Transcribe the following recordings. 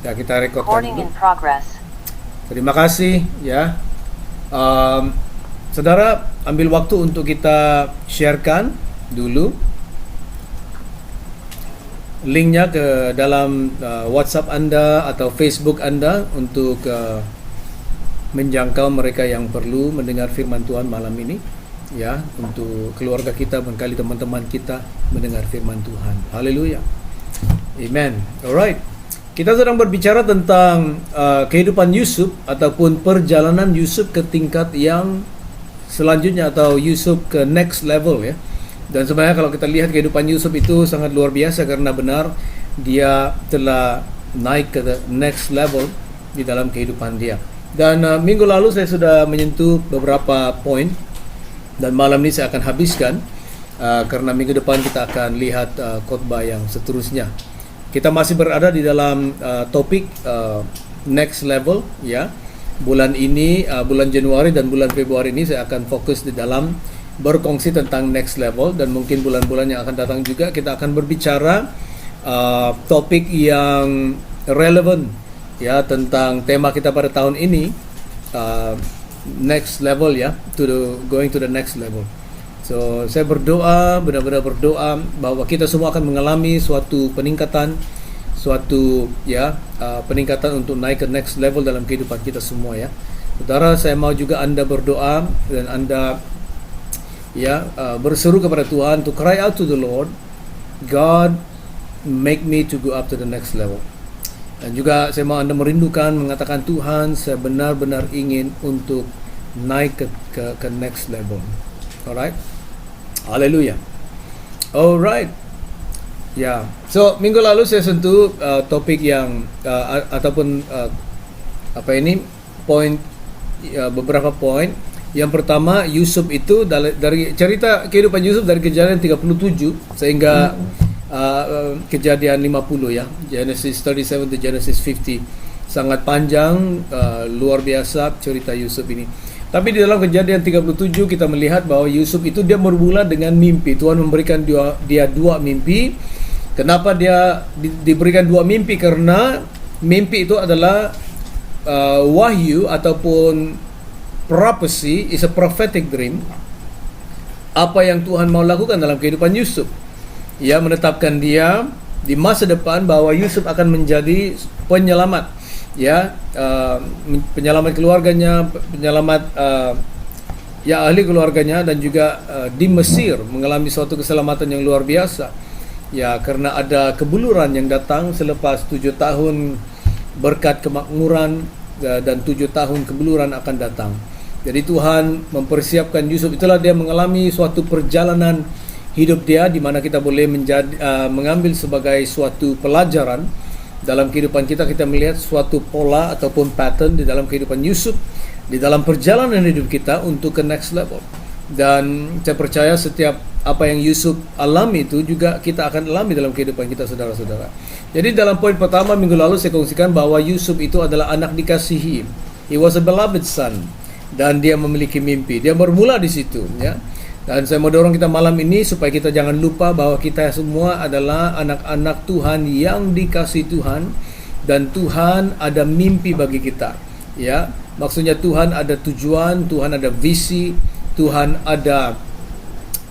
Ya, kita rekodkan Recording dulu. in progress. Terima kasih ya. Saudara, ambil waktu untuk kita sharekan dulu linknya ke dalam WhatsApp Anda atau Facebook Anda untuk menjangkau mereka yang perlu mendengar firman Tuhan malam ini, ya, untuk keluarga kita, barangkali teman-teman kita mendengar firman Tuhan. Haleluya. Amen. Alright. Kita sedang berbicara tentang kehidupan Yusuf ataupun perjalanan Yusuf ke tingkat yang selanjutnya atau Yusuf ke next level ya. Dan sebenarnya kalau kita lihat kehidupan Yusuf itu sangat luar biasa karena benar dia telah naik ke the next level di dalam kehidupan dia. Dan minggu lalu saya sudah menyentuh beberapa poin dan malam ini saya akan habiskan karena minggu depan kita akan lihat khotbah yang seterusnya. Kita masih berada di dalam topik next level ya. Bulan ini, bulan Januari dan bulan Februari ini saya akan fokus di dalam berkongsi tentang next level, dan mungkin bulan-bulan yang akan datang juga kita akan berbicara topik yang relevan ya tentang tema kita pada tahun ini, next level ya, going to the next level. So saya berdoa, benar-benar berdoa bahwa kita semua akan mengalami suatu peningkatan, peningkatan untuk naik ke next level dalam kehidupan kita semua ya. Saudara, saya mau juga Anda berdoa dan Anda berseru kepada Tuhan to cry out to the Lord, God, make me to go up to the next level. Dan juga saya mau Anda merindukan mengatakan, Tuhan, saya benar-benar ingin untuk naik ke next level. Alright. Haleluya. Alright. Ya. So minggu lalu saya sentuh topik yang poin, beberapa poin. Yang pertama, Yusuf itu dari cerita kehidupan Yusuf dari Kejadian 37 sehingga Kejadian 50 ya. Genesis 37 to Genesis 50. Sangat panjang, luar biasa cerita Yusuf ini. Tapi di dalam Kejadian 37 kita melihat bahwa Yusuf itu dia bermula dengan mimpi. Tuhan memberikan dia dua mimpi. Kenapa dia diberikan dua mimpi? Karena mimpi itu adalah wahyu ataupun prophecy, is a prophetic dream. Apa yang Tuhan mau lakukan dalam kehidupan Yusuf. Ia menetapkan dia di masa depan bahwa Yusuf akan menjadi penyelamat. Penyelamat keluarganya, penyelamat ahli keluarganya, dan juga di Mesir mengalami suatu keselamatan yang luar biasa. Ya, karena ada kebuluran yang datang selepas 7 tahun berkat kemakmuran, dan 7 tahun kebuluran akan datang. Jadi Tuhan mempersiapkan Yusuf, itulah dia mengalami suatu perjalanan hidup dia di mana kita boleh mengambil sebagai suatu pelajaran. Dalam kehidupan kita melihat suatu pola ataupun pattern di dalam kehidupan Yusuf, di dalam perjalanan hidup kita untuk ke next level. Dan saya percaya setiap apa yang Yusuf alami itu juga kita akan alami dalam kehidupan kita, saudara-saudara. Jadi dalam poin pertama minggu lalu saya kongsikan bahwa Yusuf itu adalah anak dikasihi. He was a beloved son. Dan dia memiliki mimpi. Dia bermula di situ ya. Dan saya mau dorong kita malam ini supaya kita jangan lupa bahwa kita semua adalah anak-anak Tuhan yang dikasihi Tuhan, dan Tuhan ada mimpi bagi kita. Ya, maksudnya Tuhan ada tujuan, Tuhan ada visi, Tuhan ada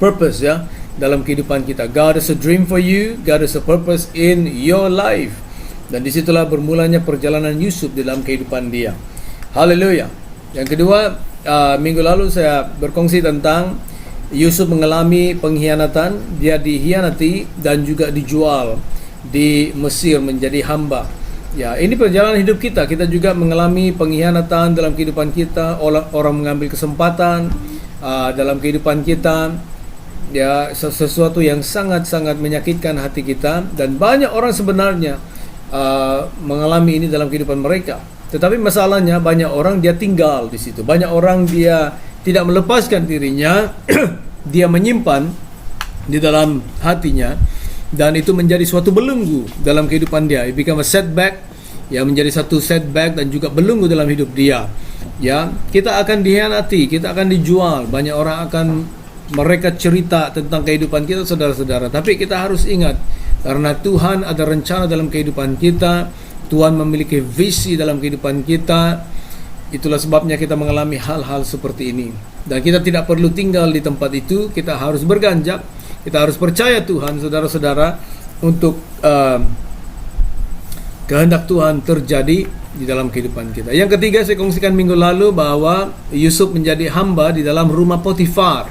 purpose ya dalam kehidupan kita. God has a dream for you, God has a purpose in your life. Dan disitulah bermulanya perjalanan Yusuf dalam kehidupan dia. Haleluya. Yang kedua, minggu lalu saya berkongsi tentang Yusuf mengalami pengkhianatan. Dia dikhianati dan juga dijual di Mesir menjadi hamba. Ya, ini perjalanan hidup kita. Kita juga mengalami pengkhianatan dalam kehidupan kita. Orang mengambil kesempatan dalam kehidupan kita. Ya, sesuatu yang sangat-sangat menyakitkan hati kita. Dan banyak orang sebenarnya mengalami ini dalam kehidupan mereka. Tetapi masalahnya banyak orang dia tinggal di situ. Banyak orang dia tidak melepaskan dirinya. Dia menyimpan di dalam hatinya, dan itu menjadi suatu belenggu dalam kehidupan dia. It become a setback, ya, menjadi satu setback dan juga belenggu dalam hidup dia. Ya, kita akan dikhianati, kita akan dijual. Banyak orang akan mereka cerita tentang kehidupan kita, saudara-saudara. Tapi kita harus ingat, karena Tuhan ada rencana dalam kehidupan kita. Tuhan memiliki visi dalam kehidupan kita. Itulah sebabnya kita mengalami hal-hal seperti ini. Dan kita tidak perlu tinggal di tempat itu. Kita harus berganjak. Kita harus percaya Tuhan, saudara-saudara, untuk kehendak Tuhan terjadi di dalam kehidupan kita. Yang ketiga, saya kongsikan minggu lalu bahwa Yusuf menjadi hamba di dalam rumah Potifar.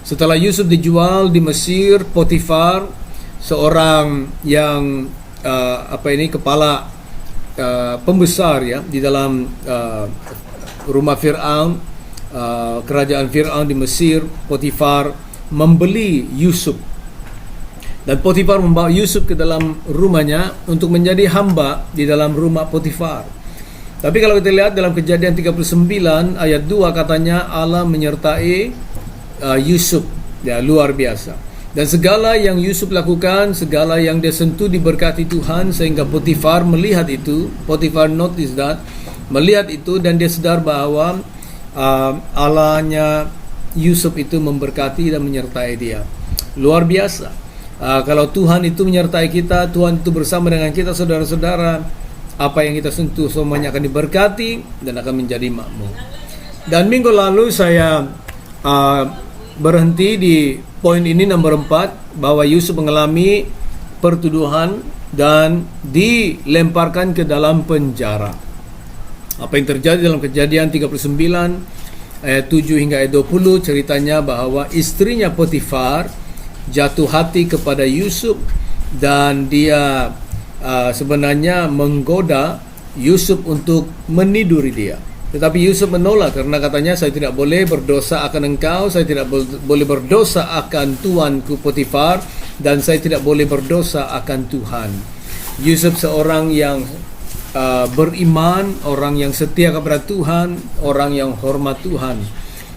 Setelah Yusuf dijual di Mesir, Potifar, seorang yang kepala pembesar ya di dalam rumah Fir'aun, kerajaan Fir'aun di Mesir, Potifar membeli Yusuf. Dan Potifar membawa Yusuf ke dalam rumahnya untuk menjadi hamba di dalam rumah Potifar. Tapi kalau kita lihat dalam Kejadian 39 ayat 2 katanya Allah menyertai Yusuf, ya, luar biasa. Dan segala yang Yusuf lakukan, segala yang dia sentuh diberkati Tuhan, sehingga Potifar melihat itu. Potifar notice that, melihat itu, dan dia sadar bahwa Allahnya Yusuf itu memberkati dan menyertai dia. Luar biasa. Kalau Tuhan itu menyertai kita, Tuhan itu bersama dengan kita, saudara-saudara, apa yang kita sentuh semuanya akan diberkati dan akan menjadi makmur. Dan minggu lalu saya berhenti di poin ini, nomor 4, bahwa Yusuf mengalami pertuduhan dan dilemparkan ke dalam penjara. Apa yang terjadi dalam Kejadian 39 ayat 7 hingga ayat 20, ceritanya bahwa istrinya Potifar jatuh hati kepada Yusuf dan dia sebenarnya menggoda Yusuf untuk meniduri dia. Tetapi Yusuf menolak karena katanya, saya tidak boleh berdosa akan engkau, saya tidak boleh berdosa akan tuanku Potifar, dan saya tidak boleh berdosa akan Tuhan. Yusuf seorang yang beriman, orang yang setia kepada Tuhan, orang yang hormat Tuhan.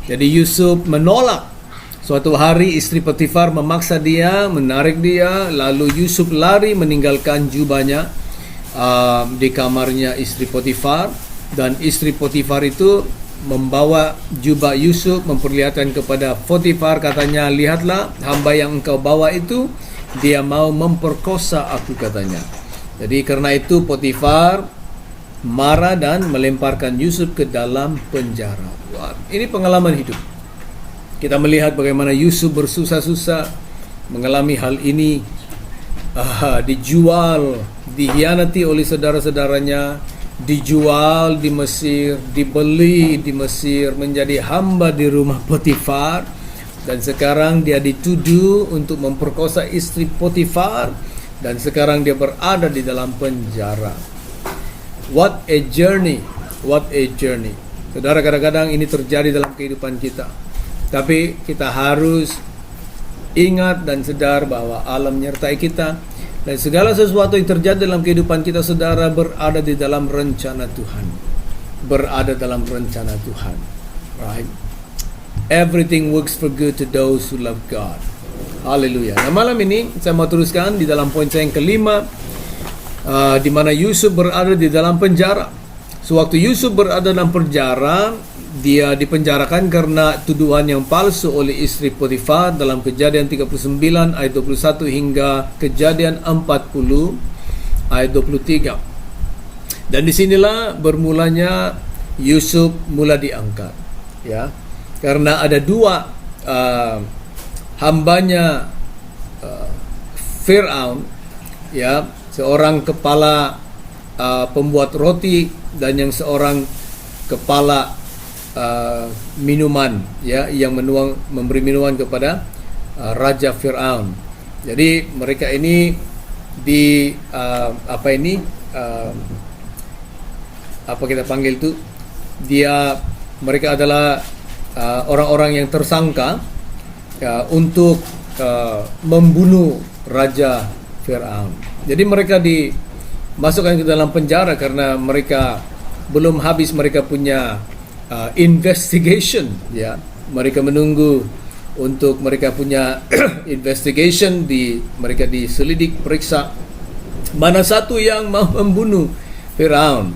Jadi Yusuf menolak. Suatu hari istri Potifar memaksa dia, menarik dia, lalu Yusuf lari meninggalkan jubahnya di kamarnya istri Potifar, dan istri Potifar itu membawa jubah Yusuf, memperlihatkan kepada Potifar, katanya, lihatlah hamba yang engkau bawa itu, dia mau memperkosa aku, katanya. Jadi karena itu Potifar marah dan melemparkan Yusuf ke dalam penjara. Wah, ini pengalaman hidup. Kita melihat bagaimana Yusuf bersusah-susah mengalami hal ini, dijual, dikhianati oleh saudara-saudaranya, dijual di Mesir, dibeli di Mesir, menjadi hamba di rumah Potifar, dan sekarang dia dituduh untuk memperkosa istri Potifar, dan sekarang dia berada di dalam penjara. What a journey, what a journey. Saudara, kadang-kadang ini terjadi dalam kehidupan kita. Tapi kita harus ingat dan sadar bahwa Allah menyertai kita, dan segala sesuatu yang terjadi dalam kehidupan kita, saudara, berada di dalam rencana Tuhan. Berada dalam rencana Tuhan. Right? Everything works for good to those who love God. Haleluya. Nah, malam ini saya mau teruskan di dalam poin saya yang kelima, di mana Yusuf berada di dalam penjara. Sewaktu Yusuf berada dalam penjara, dia dipenjarakan karena tuduhan yang palsu oleh istri Potifar dalam Kejadian 39 ayat 21 hingga Kejadian 40 ayat 23. Dan disinilah bermulanya Yusuf mula diangkat, ya, karena ada dua hambanya Fir'aun, ya, seorang kepala pembuat roti dan yang seorang kepala minuman, ya, yang memberi minuman kepada Raja Fir'aun. Jadi mereka ini mereka adalah orang-orang yang tersangka untuk membunuh Raja Fir'aun. Jadi mereka dimasukkan ke dalam penjara karena mereka belum habis mereka punya investigation, ya. Mereka menunggu untuk mereka punya investigation, mereka diselidik, periksa mana satu yang mau membunuh Firaun.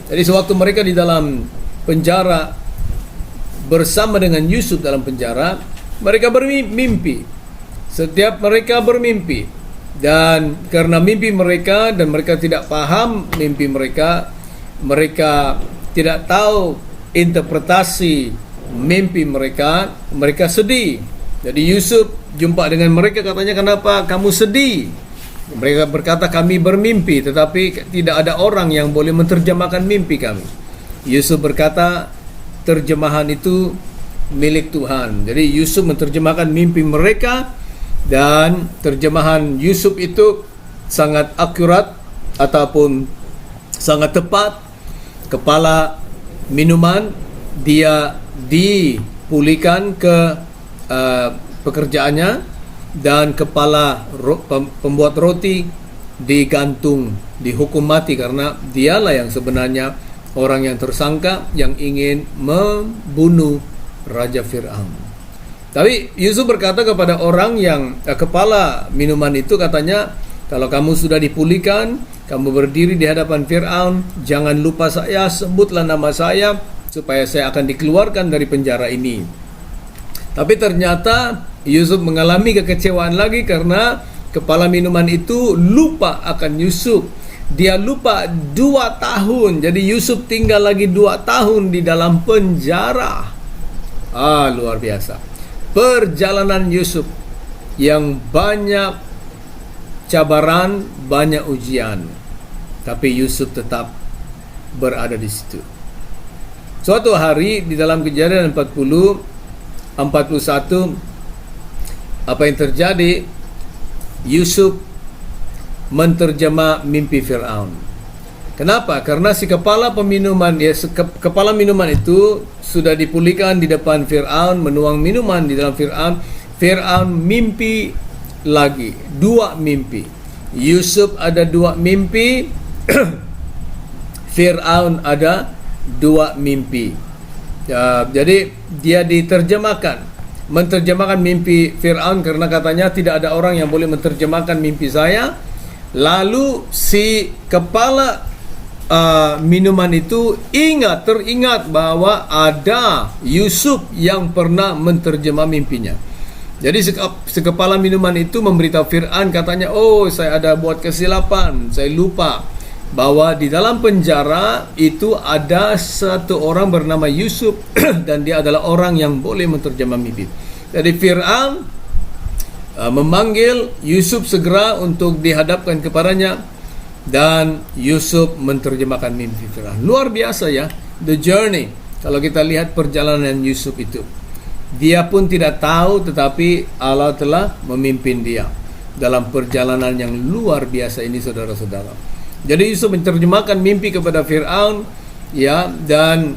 Jadi sewaktu mereka di dalam penjara bersama dengan Yusuf dalam penjara, mereka bermimpi. Setiap mereka bermimpi Dan karena mimpi mereka dan mereka tidak paham mimpi mereka, mereka tidak tahu interpretasi mimpi mereka, mereka sedih. Jadi Yusuf jumpa dengan mereka, katanya, "Kenapa kamu sedih?" Mereka berkata, "Kami bermimpi, tetapi tidak ada orang yang boleh menerjemahkan mimpi kami." Yusuf berkata, "Terjemahan itu milik Tuhan." Jadi Yusuf menerjemahkan mimpi mereka, dan terjemahan Yusuf itu sangat akurat ataupun sangat tepat. Kepala minuman dia dipulihkan ke pekerjaannya, dan kepala pembuat roti digantung, dihukum mati, karena dialah yang sebenarnya orang yang tersangka yang ingin membunuh Raja Fir'aun. Tapi Yusuf berkata kepada orang yang kepala minuman itu, katanya, "Kalau kamu sudah dipulihkan, kamu berdiri di hadapan Fir'aun, jangan lupa saya, sebutlah nama saya supaya saya akan dikeluarkan dari penjara ini." Tapi ternyata Yusuf mengalami kekecewaan lagi karena kepala minuman itu lupa akan Yusuf. Dia lupa 2 tahun. Jadi Yusuf tinggal lagi 2 tahun di dalam penjara. Luar biasa. Perjalanan Yusuf yang banyak cabaran, banyak ujian. Tapi Yusuf tetap berada di situ. Suatu hari di dalam Kejadian 41, apa yang terjadi? Yusuf menterjemah mimpi Fir'aun. Kenapa? Karena si kepala kepala minuman itu sudah dipulihkan di depan Fir'aun, menuang minuman di dalam Fir'aun. Fir'aun mimpi lagi 2 mimpi. Yusuf ada 2 mimpi. Fir'aun ada 2 mimpi. Jadi dia menterjemahkan mimpi Fir'aun, karena katanya tidak ada orang yang boleh menterjemahkan mimpi saya. Lalu si kepala minuman itu teringat bahwa ada Yusuf yang pernah menterjemah mimpinya. Jadi si kepala minuman itu memberitahu Fir'aun, katanya, "Oh, saya ada buat kesilapan, saya lupa bahwa di dalam penjara itu ada satu orang bernama Yusuf dan dia adalah orang yang boleh menterjemah mimpi." Jadi Fir'aun memanggil Yusuf segera untuk dihadapkan kepadanya, dan Yusuf menterjemahkan mimpi Fir'aun. Luar biasa ya, the journey. Kalau kita lihat perjalanan Yusuf itu, dia pun tidak tahu, tetapi Allah telah memimpin dia dalam perjalanan yang luar biasa ini, saudara-saudara. Jadi Yusuf menerjemahkan mimpi kepada Fir'aun, ya, dan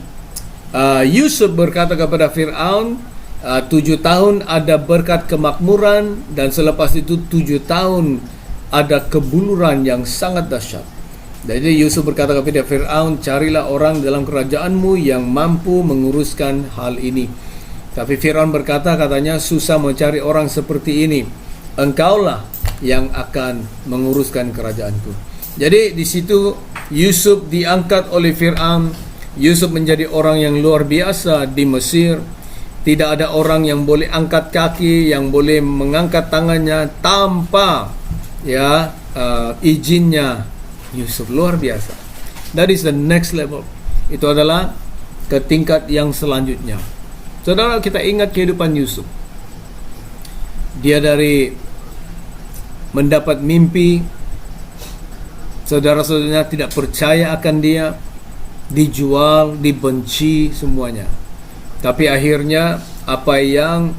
Yusuf berkata kepada Fir'aun, 7 tahun ada berkat kemakmuran, dan selepas itu 7 tahun ada kebuluran yang sangat dahsyat. Jadi Yusuf berkata kepada Fir'aun, "Carilah orang dalam kerajaanmu yang mampu menguruskan hal ini." Tapi Fir'aun berkata, katanya, "Susah mencari orang seperti ini. Engkaulah yang akan menguruskan kerajaanku." Jadi di situ Yusuf diangkat oleh Fir'aun. Yusuf menjadi orang yang luar biasa di Mesir. Tidak ada orang yang boleh angkat kaki, yang boleh mengangkat tangannya tanpa izinnya Yusuf. Luar biasa. That is the next level. Itu adalah ke tingkat yang selanjutnya. Saudara, kita ingat kehidupan Yusuf. Dia dari mendapat mimpi, saudara-saudaranya tidak percaya akan dia, dijual, dibenci semuanya. Tapi akhirnya apa yang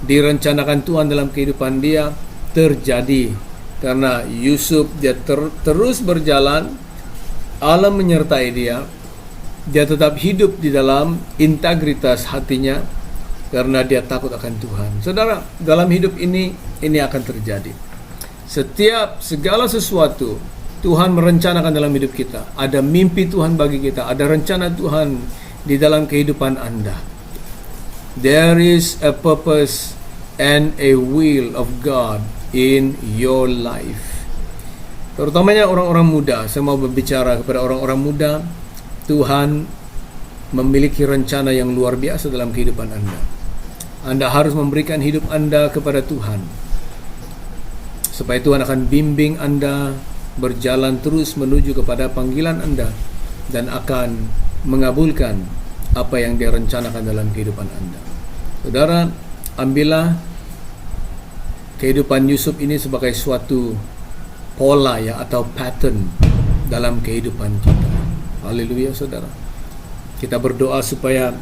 direncanakan Tuhan dalam kehidupan dia terjadi. Karena Yusuf dia terus berjalan, Allah menyertai dia. Dia tetap hidup di dalam integritas hatinya karena dia takut akan Tuhan. Saudara, dalam hidup ini akan terjadi. Segala sesuatu Tuhan merencanakan dalam hidup kita. Ada mimpi Tuhan bagi kita, ada rencana Tuhan di dalam kehidupan Anda. There is a purpose and a will of God in your life. Terutamanya orang-orang muda. Saya mau berbicara kepada orang-orang muda. Tuhan memiliki rencana yang luar biasa dalam kehidupan Anda. Anda harus memberikan hidup Anda kepada Tuhan. supaya Tuhan akan bimbing Anda berjalan terus menuju kepada panggilan Anda dan akan mengabulkan apa yang Dia rencanakan dalam kehidupan Anda. Saudara, ambillah kehidupan Yusuf ini sebagai suatu pola ya, atau pattern dalam kehidupan kita. Haleluya saudara. Kita berdoa supaya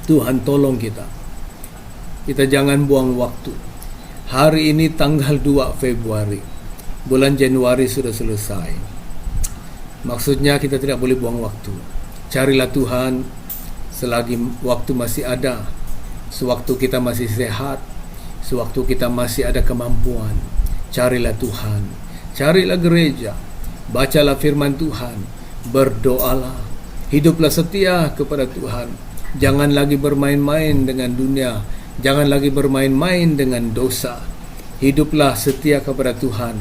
Tuhan tolong kita. Kita jangan buang waktu. Hari ini tanggal 2 Februari. Bulan Januari sudah selesai. Maksudnya kita tidak boleh buang waktu. Carilah Tuhan selagi waktu masih ada. Sewaktu kita masih sehat, sewaktu kita masih ada kemampuan. Carilah Tuhan. Carilah gereja. Bacalah firman Tuhan. Berdoalah. Hiduplah setia kepada Tuhan. Jangan lagi bermain-main dengan dunia. Jangan lagi bermain-main dengan dosa. Hiduplah setia kepada Tuhan,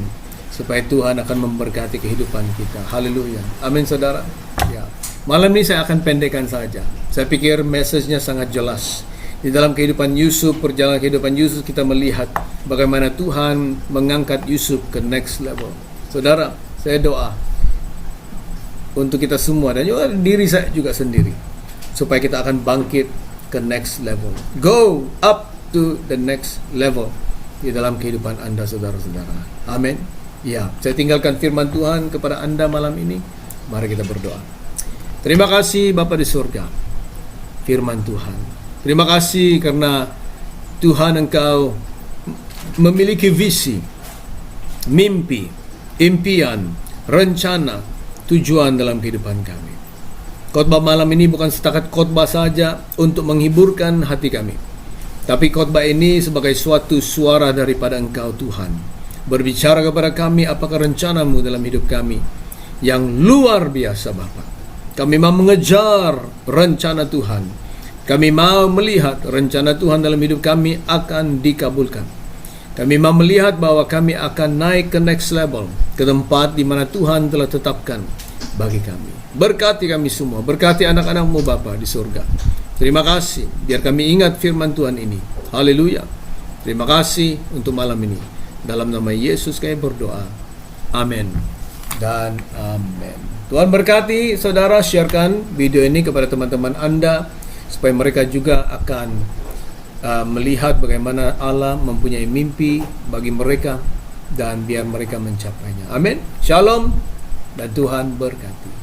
supaya Tuhan akan memberkati kehidupan kita. Haleluya. Amin saudara. Ya. Malam ini saya akan pendekkan saja. Saya pikir message-nya sangat jelas. Di dalam kehidupan Yusuf, perjalanan kehidupan Yusuf, kita melihat bagaimana Tuhan mengangkat Yusuf ke next level. Saudara, saya doa untuk kita semua dan juga diri saya juga sendiri, supaya kita akan bangkit ke next level. Go up to the next level di dalam kehidupan Anda saudara-saudara. Amin. Ya, saya tinggalkan firman Tuhan kepada Anda malam ini. Mari kita berdoa. Terima kasih Bapa di surga. Firman Tuhan. Terima kasih karena Tuhan Engkau memiliki visi, mimpi, impian, rencana, tujuan dalam kehidupan kami. Khotbah malam ini bukan setakat khotbah saja untuk menghiburkan hati kami, tapi khotbah ini sebagai suatu suara daripada Engkau Tuhan, berbicara kepada kami apakah rencanamu dalam hidup kami yang luar biasa Bapa. Kami mau mengejar rencana Tuhan. Kami mau melihat rencana Tuhan dalam hidup kami akan dikabulkan. Kami mau melihat bahwa kami akan naik ke next level, ke tempat di mana Tuhan telah tetapkan bagi kami. Berkati kami semua, berkati anak-anak-Mu Bapa di surga. Terima kasih, biar kami ingat firman Tuhan ini. Haleluya. Terima kasih untuk malam ini. Dalam nama Yesus kami berdoa. Amin dan amin. Tuhan berkati saudara, sharekan video ini kepada teman-teman Anda, supaya mereka juga akan melihat bagaimana Allah mempunyai mimpi bagi mereka dan biar mereka mencapainya. Amin. Shalom dan Tuhan berkati.